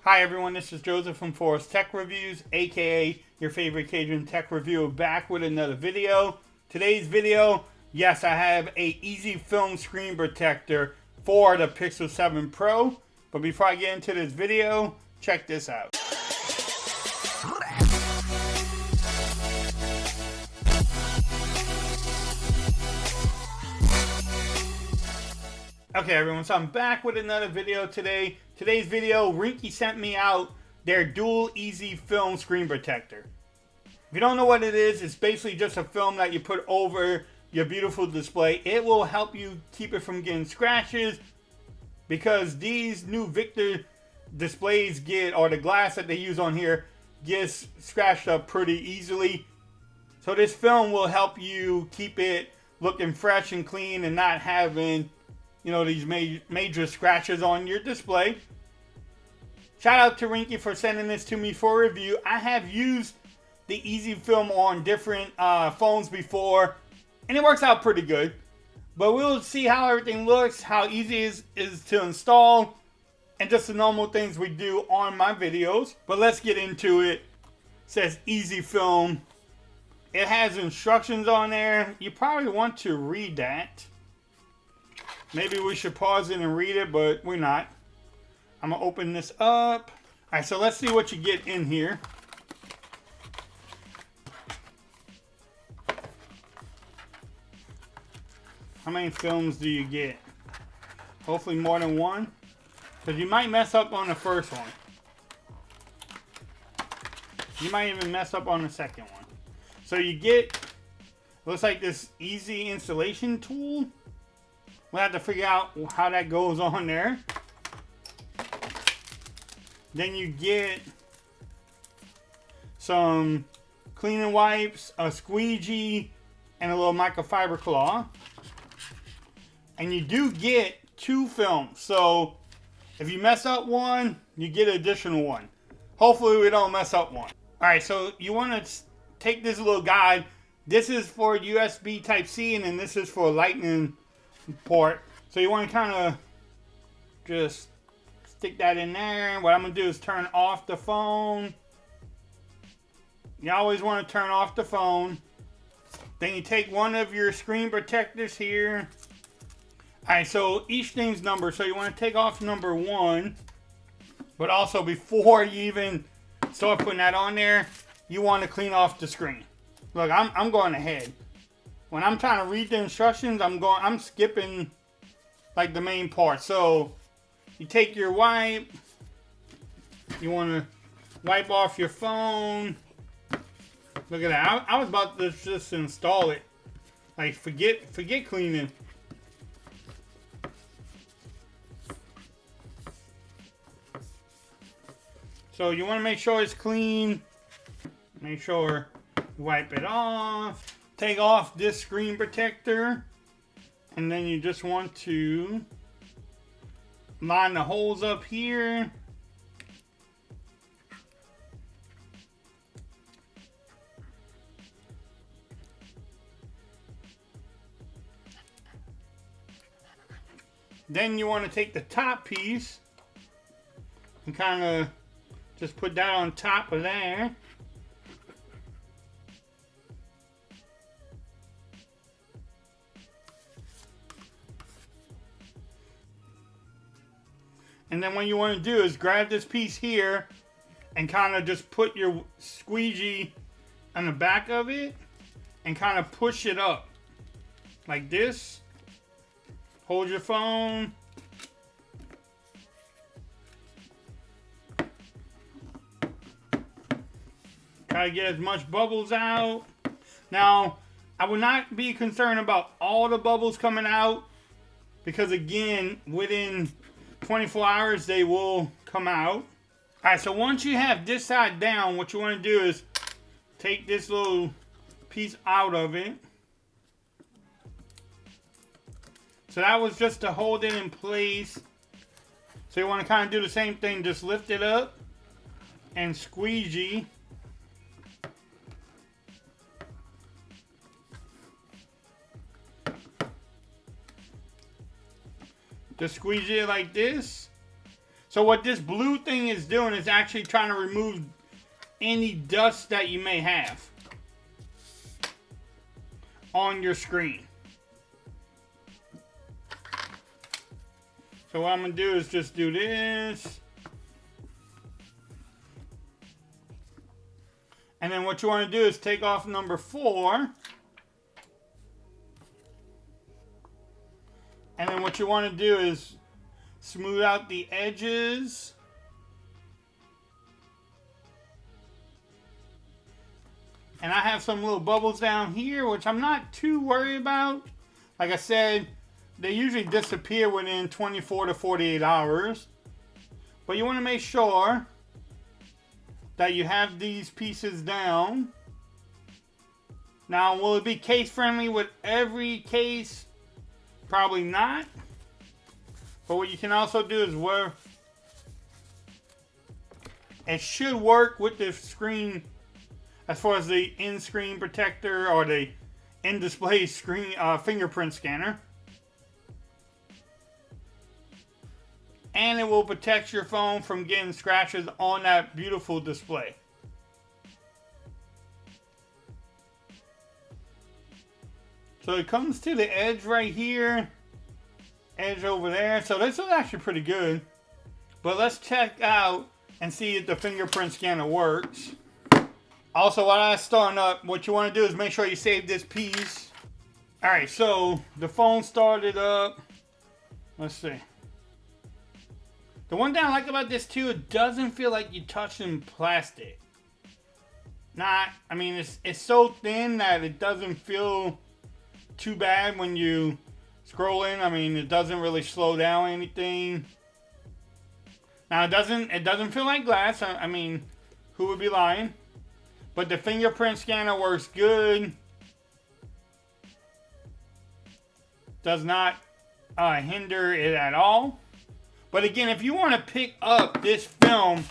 Hi everyone, this is Joseph from Forest Tech Reviews, aka your favorite Cajun tech reviewer, back with another video. Today's video, yes, I have a easy film screen protector for the Pixel 7 Pro. But before I get into this video, check this out. Okay everyone, so I'm back with another video today. Today's video, Ringke sent me out their dual easy film screen protector. If you don't know what it is, it's basically just a film that you put over your beautiful display. It will help you keep it from getting scratches because these new Victor displays or the glass that they use on here gets scratched up pretty easily. So this film will help you keep it looking fresh and clean and not having these major scratches on your display. Shout out to Ringke for sending this to me for review. I have used the Easy Film on different phones before, and it works out pretty good. But we'll see how everything looks, how easy it is to install, and just the normal things we do on my videos. But let's get into it. It says Easy Film. It has instructions on there. You probably want to read that. Maybe we should pause it and read it, but we're not. I'm going to open this up. All right, so let's see what you get in here. How many films do you get? Hopefully more than one, because you might mess up on the first one. You might even mess up on the second one. So you get, looks like this easy installation tool. We'll have to figure out how that goes on there. Then you get some cleaning wipes, a squeegee, and a little microfiber claw. And you do get 2 films. So if you mess up one, you get an additional one. Hopefully we don't mess up one. Alright, so you want to take this little guide. This is for USB Type-C, and then this is for Lightning port. So you want to kind of just stick that in there. What I'm going to do is turn off the phone. You always want to turn off the phone. Then you take one of your screen protectors here. Alright, so each thing's numbered. So you want to take off number 1. But also before you even start putting that on there, you want to clean off the screen. Look, I'm going ahead. When I'm trying to read the instructions, I'm skipping like the main part. So you take your wipe. You want to wipe off your phone. Look at that. I was about to just install it. Like forget cleaning. So you want to make sure it's clean. Make sure you wipe it off. Take off this screen protector, and then you just want to line the holes up here. Then you want to take the top piece and kind of just put that on top of there. And then what you want to do is grab this piece here and kind of just put your squeegee on the back of it and kind of push it up like this. Hold your phone. Try to get as much bubbles out. Now, I would not be concerned about all the bubbles coming out because again, within 24 hours they will come out. Alright, so once you have this side down, what you want to do is take this little piece out of it. So that was just to hold it in place. So you want to kind of do the same thing, just lift it up and squeegee. Just squeeze it like this. So what this blue thing is doing is actually trying to remove any dust that you may have on your screen. So what I'm going to do is just do this. And then what you want to do is take off number 4. And then what you want to do is smooth out the edges. And I have some little bubbles down here, which I'm not too worried about. Like I said, they usually disappear within 24 to 48 hours. But you want to make sure that you have these pieces down. Now, will it be case friendly with every case? Probably not. But what you can also do is it should work with the screen as far as the in-screen protector or the in-display screen fingerprint scanner. And it will protect your phone from getting scratches on that beautiful display. So it comes to the edge right here. Edge over there. So this is actually pretty good. But let's check out and see if the fingerprint scanner works. Also, while I'm starting up, what you want to do is make sure you save this piece. Alright, so the phone started up. Let's see. The one thing I like about this too, it doesn't feel like you're touching plastic. I mean, it's so thin that it doesn't feel too bad when you scroll in. I mean, it doesn't really slow down anything. Now, it doesn't feel like glass. I mean, who would be lying? But the fingerprint scanner works good. Does not hinder it at all. But again, if you want to pick up this film,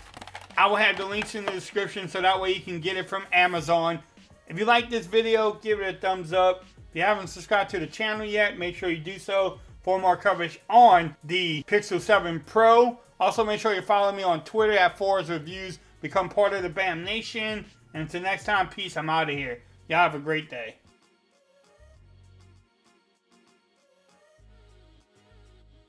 I will have the links in the description so that way you can get it from Amazon. If you like this video, give it a thumbs up. If you haven't subscribed to the channel yet, make sure you do so for more coverage on the Pixel 7 Pro. Also, make sure you follow me on Twitter at @ForrestReviews. Become part of the BAM Nation. And until next time, peace. I'm out of here. Y'all have a great day.